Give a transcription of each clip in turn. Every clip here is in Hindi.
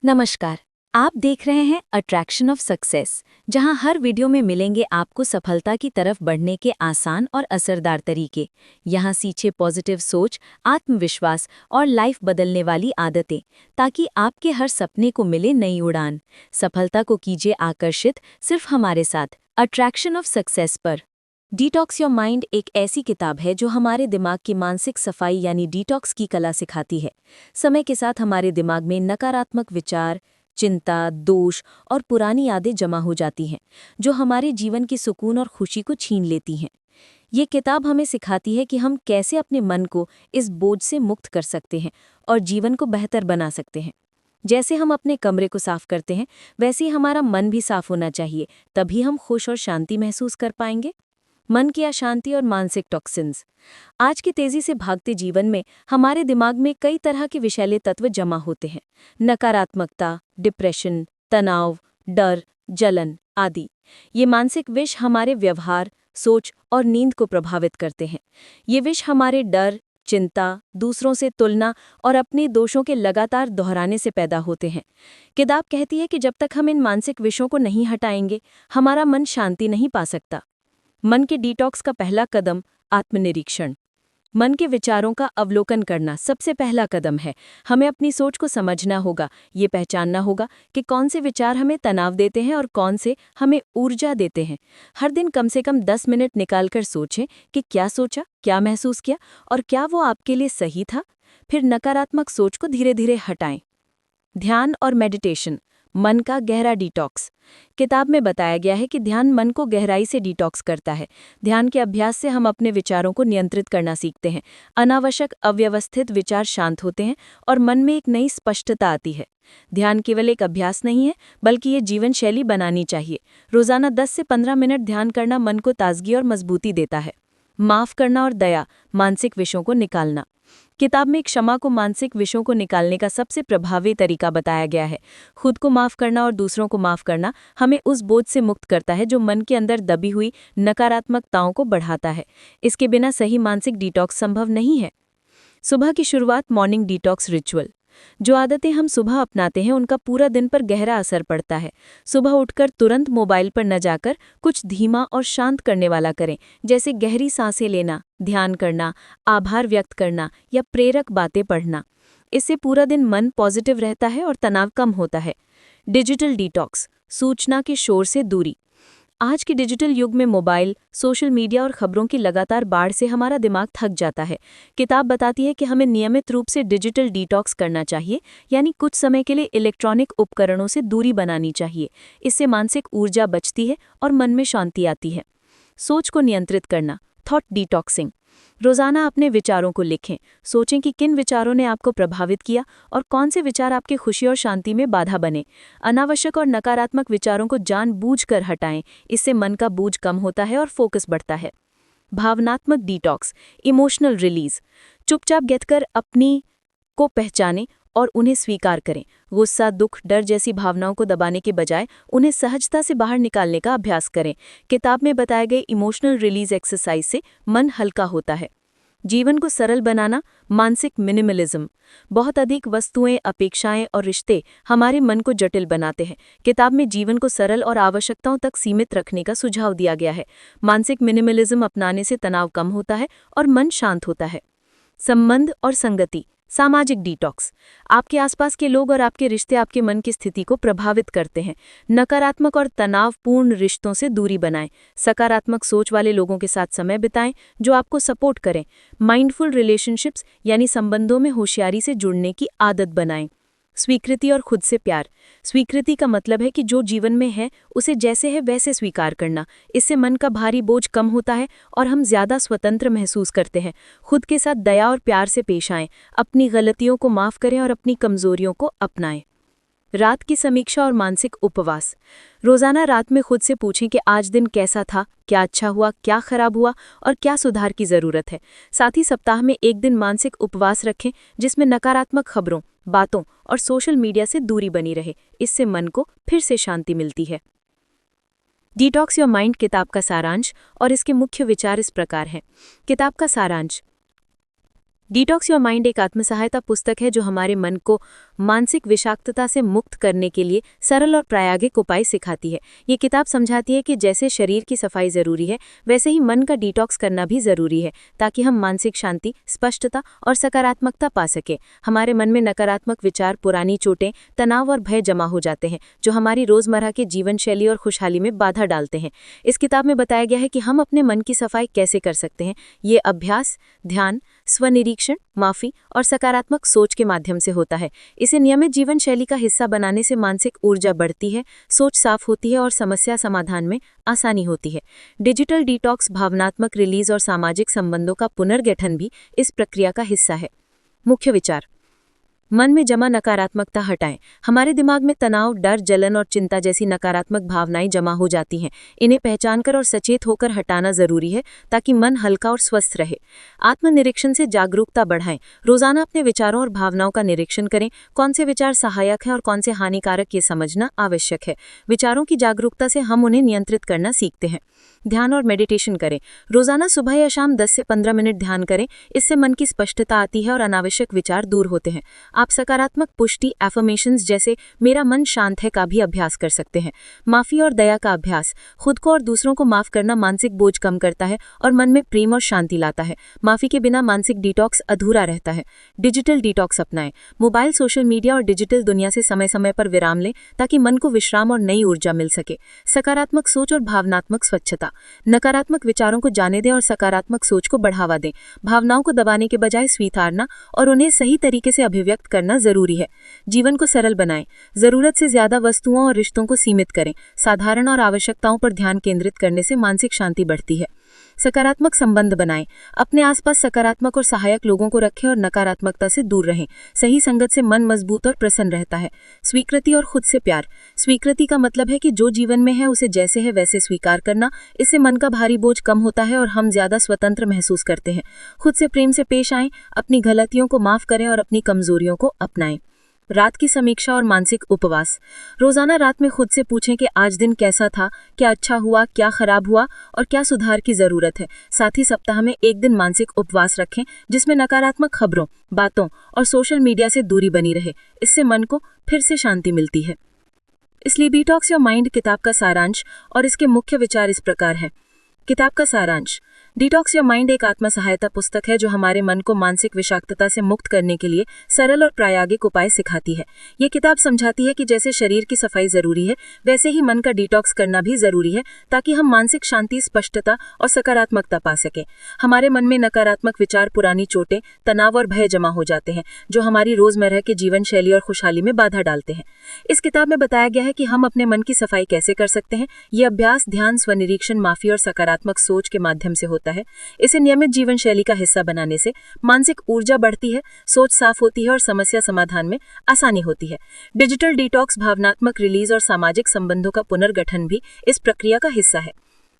नमस्कार। आप देख रहे हैं अट्रैक्शन ऑफ सक्सेस, जहां हर वीडियो में मिलेंगे आपको सफलता की तरफ बढ़ने के आसान और असरदार तरीके। यहां सींचे पॉजिटिव सोच, आत्मविश्वास और लाइफ बदलने वाली आदतें, ताकि आपके हर सपने को मिले नई उड़ान। सफलता को कीजिए आकर्षित सिर्फ हमारे साथ, अट्रैक्शन ऑफ सक्सेस पर। डिटॉक्स योर माइंड एक ऐसी किताब है जो हमारे दिमाग की मानसिक सफाई यानी डिटॉक्स की कला सिखाती है। समय के साथ हमारे दिमाग में नकारात्मक विचार, चिंता, दोष और पुरानी यादें जमा हो जाती हैं, जो हमारे जीवन की सुकून और खुशी को छीन लेती हैं। ये किताब हमें सिखाती है कि हम कैसे अपने मन को इस बोझ से मुक्त कर सकते हैं और जीवन को बेहतर बना सकते हैं। जैसे हम अपने कमरे को साफ करते हैं, वैसे ही हमारा मन भी साफ होना चाहिए, तभी हम खुश और शांति महसूस कर पाएंगे। मन की अशांति और मानसिक टॉक्सिन्स। आज के तेजी से भागते जीवन में हमारे दिमाग में कई तरह के विषैले तत्व जमा होते हैं। नकारात्मकता, डिप्रेशन, तनाव, डर, जलन आदि। ये मानसिक विष हमारे व्यवहार, सोच और नींद को प्रभावित करते हैं। ये विष हमारे डर, चिंता, दूसरों से तुलना और अपने दोषों के लगातार दोहराने से पैदा होते हैं। किताब कहती है कि जब तक हम इन मानसिक विषों को नहीं हटाएंगे, हमारा मन शांति नहीं पा सकता। मन के डिटॉक्स का पहला कदम आत्मनिरीक्षण। मन के विचारों का अवलोकन करना सबसे पहला कदम है। हमें अपनी सोच को समझना होगा, ये पहचानना होगा कि कौन से विचार हमें तनाव देते हैं और कौन से हमें ऊर्जा देते हैं। हर दिन कम से कम 10 मिनट निकालकर सोचें कि क्या सोचा, क्या महसूस किया और क्या वो आपके लिए सही था। फिर नकारात्मक सोच को धीरे धीरे हटाएं। ध्यान और मेडिटेशन, मन का गहरा डिटॉक्स। किताब में बताया गया है कि ध्यान मन को गहराई से डिटॉक्स करता है। ध्यान के अभ्यास से हम अपने विचारों को नियंत्रित करना सीखते हैं। अनावश्यक अव्यवस्थित विचार शांत होते हैं और मन में एक नई स्पष्टता आती है। ध्यान केवल एक अभ्यास नहीं है, बल्कि ये जीवन शैली बनानी चाहिए। रोजाना 10 से 15 मिनट ध्यान करना मन को ताजगी और मजबूती देता है। माफ करना और दया, मानसिक विषयों को निकालना। किताब में क्षमा को मानसिक विषयों को निकालने का सबसे प्रभावी तरीका बताया गया है। खुद को माफ करना और दूसरों को माफ करना हमें उस बोझ से मुक्त करता है जो मन के अंदर दबी हुई नकारात्मकताओं को बढ़ाता है। इसके बिना सही मानसिक डिटॉक्स संभव नहीं है। सुबह की शुरुआत, मॉर्निंग डिटॉक्स रिचुअल। जो आदतें हम सुबह अपनाते हैं उनका पूरा दिन पर गहरा असर पड़ता है। सुबह उठकर तुरंत मोबाइल पर न जाकर कुछ धीमा और शांत करने वाला करें, जैसे गहरी सांसें लेना, ध्यान करना, आभार व्यक्त करना या प्रेरक बातें पढ़ना। इससे पूरा दिन मन पॉजिटिव रहता है और तनाव कम होता है। डिजिटल डिटॉक्स, सूचना के शोर से दूरी। आज के डिजिटल युग में मोबाइल, सोशल मीडिया और खबरों की लगातार बाढ़ से हमारा दिमाग थक जाता है। किताब बताती है कि हमें नियमित रूप से डिजिटल डिटॉक्स करना चाहिए, यानी कुछ समय के लिए इलेक्ट्रॉनिक उपकरणों से दूरी बनानी चाहिए। इससे मानसिक ऊर्जा बचती है और मन में शांति आती है। सोच को नियंत्रित करना, थॉट डिटॉक्सिंग। रोजाना अपने विचारों को लिखें। सोचें कि किन विचारों ने आपको प्रभावित किया और कौन से विचार आपकी खुशी और शांति में बाधा बने। अनावश्यक और नकारात्मक विचारों को जानबूझकर हटाएं। इससे मन का बोझ कम होता है और फोकस बढ़ता है। भावनात्मक डिटॉक्स, इमोशनल रिलीज। चुपचाप बैठकर अपनी को पहचानें और उन्हें स्वीकार करें। गुस्सा, दुख, डर जैसी भावनाओं को दबाने के बजाय उन्हें सहजता से बाहर निकालने का अभ्यास करें। किताब में बताए गए इमोशनल रिलीज एक्सरसाइज से मन हल्का होता है। जीवन को सरल बनाना, मानसिक मिनिमलिज्म। बहुत अधिक वस्तुएं, अपेक्षाएं और रिश्ते हमारे मन को जटिल बनाते हैं। किताब में जीवन को सरल और आवश्यकताओं तक सीमित रखने का सुझाव दिया गया है। मानसिक मिनिमलिज्म अपनाने से तनाव कम होता है और मन शांत होता है। संबंध और संगति, सामाजिक डिटॉक्स। आपके आसपास के लोग और आपके रिश्ते आपके मन की स्थिति को प्रभावित करते हैं। नकारात्मक और तनावपूर्ण रिश्तों से दूरी बनाएं। सकारात्मक सोच वाले लोगों के साथ समय बिताएं जो आपको सपोर्ट करें। माइंडफुल रिलेशनशिप्स यानी संबंधों में होशियारी से जुड़ने की आदत बनाएं। स्वीकृति और खुद से प्यार। स्वीकृति का मतलब है कि जो जीवन में है उसे जैसे है वैसे स्वीकार करना। इससे मन का भारी बोझ कम होता है और हम ज्यादा स्वतंत्र महसूस करते हैं। खुद के साथ दया और प्यार से पेश आएं। अपनी गलतियों को माफ करें और अपनी कमजोरियों को अपनाएं। रात की समीक्षा और मानसिक उपवास। रोजाना रात में खुद से पूछें कि आज दिन कैसा था, क्या अच्छा हुआ, क्या खराब हुआ और क्या सुधार की जरूरत है। साथ ही सप्ताह में एक दिन मानसिक उपवास रखें जिसमें नकारात्मक खबरों, बातों और सोशल मीडिया से दूरी बनी रहे। इससे मन को फिर से शांति मिलती है। डिटॉक्स योर माइंड किताब का सारांश और इसके मुख्य विचार इस प्रकार हैं। किताब का सारांश। डिटॉक्स योर माइंड एक आत्मसहायता पुस्तक है जो हमारे मन को मानसिक विषाक्तता से मुक्त करने के लिए सरल और प्रायोगिक उपाय सिखाती है। ये किताब समझाती है कि जैसे शरीर की सफाई जरूरी है, वैसे ही मन का डिटॉक्स करना भी जरूरी है, ताकि हम मानसिक शांति, स्पष्टता और सकारात्मकता पा सकें। हमारे मन में नकारात्मक विचार, पुरानी चोटें, तनाव और भय जमा हो जाते हैं, जो हमारी रोजमर्रा के जीवन शैली और खुशहाली में बाधा डालते हैं। इस किताब में बताया गया है कि हम अपने मन की सफाई कैसे कर सकते हैं। ये अभ्यास, ध्यान, स्वनिरीक्षण, माफी और सकारात्मक सोच के माध्यम से होता है। इसे नियमित जीवन शैली का हिस्सा बनाने से मानसिक ऊर्जा बढ़ती है, सोच साफ होती है और समस्या समाधान में आसानी होती है। डिजिटल डिटॉक्स, भावनात्मक रिलीज और सामाजिक संबंधों का पुनर्गठन भी इस प्रक्रिया का हिस्सा है। मुख्य विचार: मन में जमा नकारात्मकता हटाएं। हमारे दिमाग में तनाव, डर, जलन और चिंता जैसी नकारात्मक भावनाएं जमा हो जाती हैं। इन्हें पहचानकर और सचेत होकर हटाना जरूरी है, ताकि मन हल्का और स्वस्थ रहे। आत्मनिरीक्षण से जागरूकता बढ़ाएं। रोजाना अपने विचारों और भावनाओं का निरीक्षण करें। कौन से विचार सहायक हैं और कौन से हानिकारक, ये समझना आवश्यक है। विचारों की जागरूकता से हम उन्हें नियंत्रित करना सीखते हैं। ध्यान और मेडिटेशन करें। रोजाना सुबह या शाम 10 से 15 मिनट ध्यान करें। इससे मन की स्पष्टता आती है और अनावश्यक विचार दूर होते हैं। आप सकारात्मक पुष्टि, एफर्मेशंस जैसे मेरा मन शांत है का भी अभ्यास कर सकते हैं। माफी और दया का अभ्यास। खुद को और दूसरों को माफ करना मानसिक बोझ कम करता है और मन में प्रेम और शांति लाता है। माफी के बिना मानसिक डिटॉक्स अधूरा रहता है। डिजिटल डिटॉक्स अपनाएं। मोबाइल, सोशल मीडिया और डिजिटल दुनिया से समय समय पर विराम लें, ताकि मन को विश्राम और नई ऊर्जा मिल सके। सकारात्मक सोच और भावनात्मक स्वच्छता। नकारात्मक विचारों को जाने दें और सकारात्मक सोच को बढ़ावा दें। भावनाओं को दबाने के बजाय स्वीकारना और उन्हें सही तरीके से अभिव्यक्त करना जरूरी है। जीवन को सरल बनाएं। जरूरत से ज्यादा वस्तुओं और रिश्तों को सीमित करें। साधारण और आवश्यकताओं पर ध्यान केंद्रित करने से मानसिक शांति बढ़ती है। सकारात्मक संबंध बनाएं। अपने आसपास सकारात्मक और सहायक लोगों को रखें और नकारात्मकता से दूर रहें। सही संगत से मन मजबूत और प्रसन्न रहता है। स्वीकृति और खुद से प्यार। स्वीकृति का मतलब है कि जो जीवन में है उसे जैसे है वैसे स्वीकार करना। इससे मन का भारी बोझ कम होता है और हम ज्यादा स्वतंत्र महसूस करते हैं। खुद से प्रेम से पेश आएं। अपनी गलतियों को माफ करें और अपनी कमजोरियों को अपनाएं। रात की समीक्षा और मानसिक उपवास। रोजाना रात में खुद से पूछें कि आज दिन कैसा था, क्या अच्छा हुआ, क्या खराब हुआ और क्या सुधार की जरूरत है। साथ ही सप्ताह में एक दिन मानसिक उपवास रखें, जिसमें नकारात्मक खबरों, बातों और सोशल मीडिया से दूरी बनी रहे। इससे मन को फिर से शांति मिलती है। इसलिए डिटॉक्स योर माइंड किताब का सारांश और इसके मुख्य विचार इस प्रकार है। किताब का सारांश: डिटॉक्स योर माइंड एक आत्म-सहायता पुस्तक है जो हमारे मन को मानसिक विषाक्तता से मुक्त करने के लिए सरल और प्रायोगिक उपाय सिखाती है। ये किताब समझाती है कि जैसे शरीर की सफाई जरूरी है, वैसे ही मन का डिटॉक्स करना भी जरूरी है, ताकि हम मानसिक शांति, स्पष्टता और सकारात्मकता पा सकें। हमारे मन में नकारात्मक विचार, पुरानी चोटें, तनाव और भय जमा हो जाते हैं, जो हमारी रोजमर्रा के जीवन शैली और खुशहाली में बाधा डालते हैं। इस किताब में बताया गया है कि हम अपने मन की सफाई कैसे कर सकते हैं। ये अभ्यास, ध्यान, स्वनिरीक्षण, माफी और सकारात्मक सोच के माध्यम से होता है। इसे नियमित जीवन शैली का हिस्सा बनाने से मानसिक ऊर्जा बढ़ती है, सोच साफ होती है और समस्या समाधान में आसानी होती है। डिजिटल डिटॉक्स, भावनात्मक रिलीज और सामाजिक संबंधों का पुनर्गठन भी इस प्रक्रिया का हिस्सा है।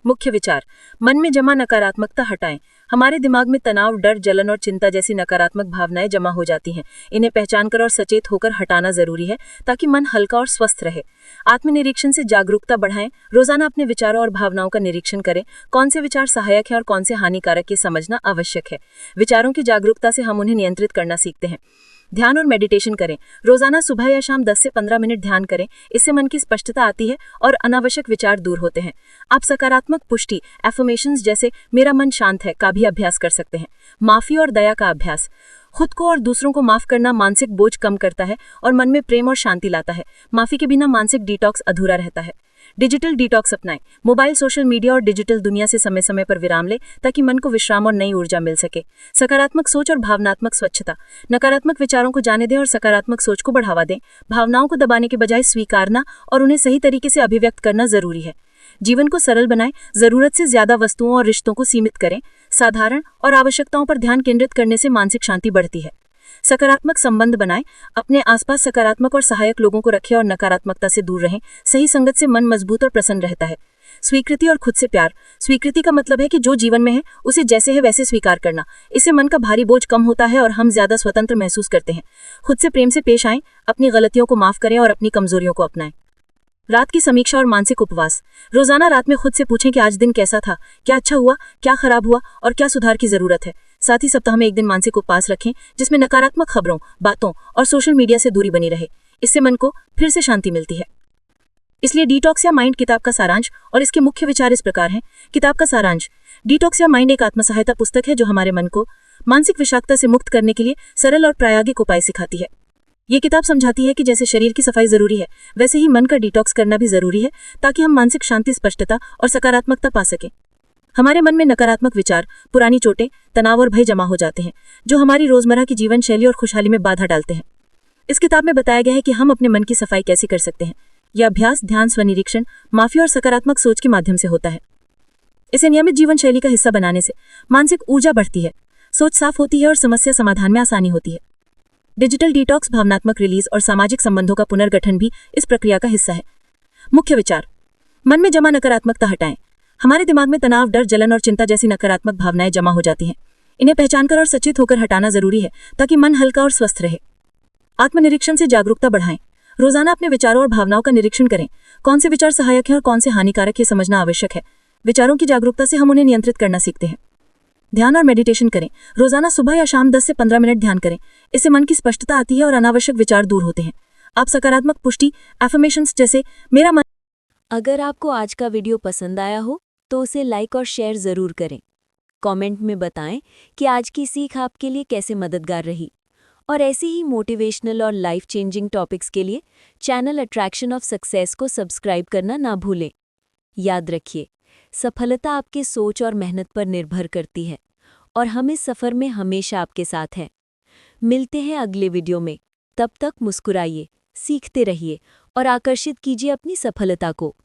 मुख्य विचार: मन में जमा नकारात्मकता हटाएं। हमारे दिमाग में तनाव, डर, जलन और चिंता जैसी नकारात्मक भावनाएं जमा हो जाती हैं। इन्हें पहचानकर और सचेत होकर हटाना जरूरी है, ताकि मन हल्का और स्वस्थ रहे। आत्मनिरीक्षण से जागरूकता बढ़ाएं। रोजाना अपने विचारों और भावनाओं का निरीक्षण करें। कौन से विचार सहायक हैं और कौन से हानिकारक, ये समझना आवश्यक है। विचारों की जागरूकता से हम उन्हें नियंत्रित करना सीखते हैं। ध्यान और मेडिटेशन करें। रोजाना सुबह या शाम 10 से 15 मिनट ध्यान करें। इससे मन की स्पष्टता आती है और अनावश्यक विचार दूर होते हैं। आप सकारात्मक पुष्टि, एफर्मेशंस जैसे मेरा मन शांत है का भी अभ्यास कर सकते हैं। माफी और दया का अभ्यास। खुद को और दूसरों को माफ करना मानसिक बोझ कम करता है और मन में प्रेम और शांति लाता है। माफी के बिना मानसिक डिटॉक्स अधूरा रहता है। डिजिटल डिटॉक्स अपनाएं। मोबाइल, सोशल मीडिया और डिजिटल दुनिया से समय समय पर विराम लें, ताकि मन को विश्राम और नई ऊर्जा मिल सके। सकारात्मक सोच और भावनात्मक स्वच्छता। नकारात्मक विचारों को जाने दें और सकारात्मक सोच को बढ़ावा दें। भावनाओं को दबाने के बजाय स्वीकारना और उन्हें सही तरीके से अभिव्यक्त करना जरूरी है। जीवन को सरल बनाएं। जरूरत से ज्यादा वस्तुओं और रिश्तों को सीमित करें। साधारण और आवश्यकताओं पर ध्यान केंद्रित करने से मानसिक शांति बढ़ती है। सकारात्मक संबंध बनाएं। अपने आसपास सकारात्मक और सहायक लोगों को रखें और नकारात्मकता से दूर रहें। सही संगत से मन मजबूत और प्रसन्न रहता है। स्वीकृति और खुद से प्यार। स्वीकृति का मतलब है कि जो जीवन में है उसे जैसे है वैसे स्वीकार करना। इससे मन का भारी बोझ कम होता है और हम ज्यादा स्वतंत्र महसूस करते हैं। खुद से प्रेम से पेश आएं। अपनी गलतियों को माफ करें और अपनी कमजोरियों को अपनाएं। रात की समीक्षा और मानसिक उपवास। रोजाना रात में खुद से पूछें कि आज दिन कैसा था, क्या अच्छा हुआ, क्या खराब हुआ और क्या सुधार की जरूरत है। साथ ही सप्ताह में एक दिन मानसिक उपवास रखें जिसमें नकारात्मक खबरों, बातों और सोशल मीडिया से दूरी बनी रहे। इससे मन को फिर से शांति मिलती है। इसलिए डिटॉक्स या माइंड किताब का सारांश और इसके मुख्य विचार इस प्रकार हैं। किताब का सारांश। डिटॉक्स या माइंड एक आत्मसहायता पुस्तक है जो हमारे मन को मानसिक विषाक्तता से मुक्त करने के लिए सरल और प्रायोगिक उपाय सिखाती है। ये किताब समझाती है कि जैसे शरीर की सफाई जरूरी है, वैसे ही मन का डिटॉक्स करना भी जरूरी है, ताकि हम मानसिक शांति, स्पष्टता और सकारात्मकता पा सकें। हमारे मन में नकारात्मक विचार, पुरानी चोटें, तनाव और भय जमा हो जाते हैं, जो हमारी रोजमर्रा की जीवन शैली और खुशहाली में बाधा डालते हैं। इस किताब में बताया गया है कि हम अपने मन की सफाई कैसे कर सकते हैं। यह अभ्यास ध्यान, स्वनिरीक्षण, माफी और सकारात्मक सोच के माध्यम से होता है। इसे नियमित जीवन शैली का हिस्सा बनाने से मानसिक ऊर्जा बढ़ती है, सोच साफ होती है और समस्या समाधान में आसानी होती है। डिजिटल डिटॉक्स, भावनात्मक रिलीज और सामाजिक संबंधों का पुनर्गठन भी इस प्रक्रिया का हिस्सा है। मुख्य विचार। मन में जमा नकारात्मकता हटाएं। हमारे दिमाग में तनाव, डर, जलन और चिंता जैसी नकारात्मक भावनाएं जमा हो जाती हैं। इन्हें पहचानकर और सचेत होकर हटाना जरूरी है, ताकि मन हल्का और स्वस्थ रहे। आत्मनिरीक्षण से जागरूकता बढ़ाएं। रोजाना अपने विचारों और भावनाओं का निरीक्षण करें। कौन से विचार सहायक हैं और कौन से हानिकारक, ये समझना आवश्यक है। विचारों की जागरूकता से हम उन्हें नियंत्रित करना सीखते हैं। ध्यान और मेडिटेशन करें। रोजाना सुबह या शाम 10 से 15 मिनट ध्यान करें। इससे मन की स्पष्टता आती है और अनावश्यक विचार दूर होते हैं। आप सकारात्मक पुष्टि, एफर्मेशंस जैसे मेरा मन। अगर आपको आज का वीडियो पसंद आया हो तो उसे लाइक और शेयर जरूर करें। कमेंट में बताएं कि आज की सीख आपके लिए कैसे मददगार रही। और ऐसे ही मोटिवेशनल और लाइफ चेंजिंग टॉपिक्स के लिए चैनल अट्रैक्शन ऑफ सक्सेस को सब्सक्राइब करना ना भूलें। याद रखिए, सफलता आपके सोच और मेहनत पर निर्भर करती है और हम इस सफ़र में हमेशा आपके साथ हैं। मिलते हैं अगले वीडियो में। तब तक मुस्कुराइए, सीखते रहिए और आकर्षित कीजिए अपनी सफलता को।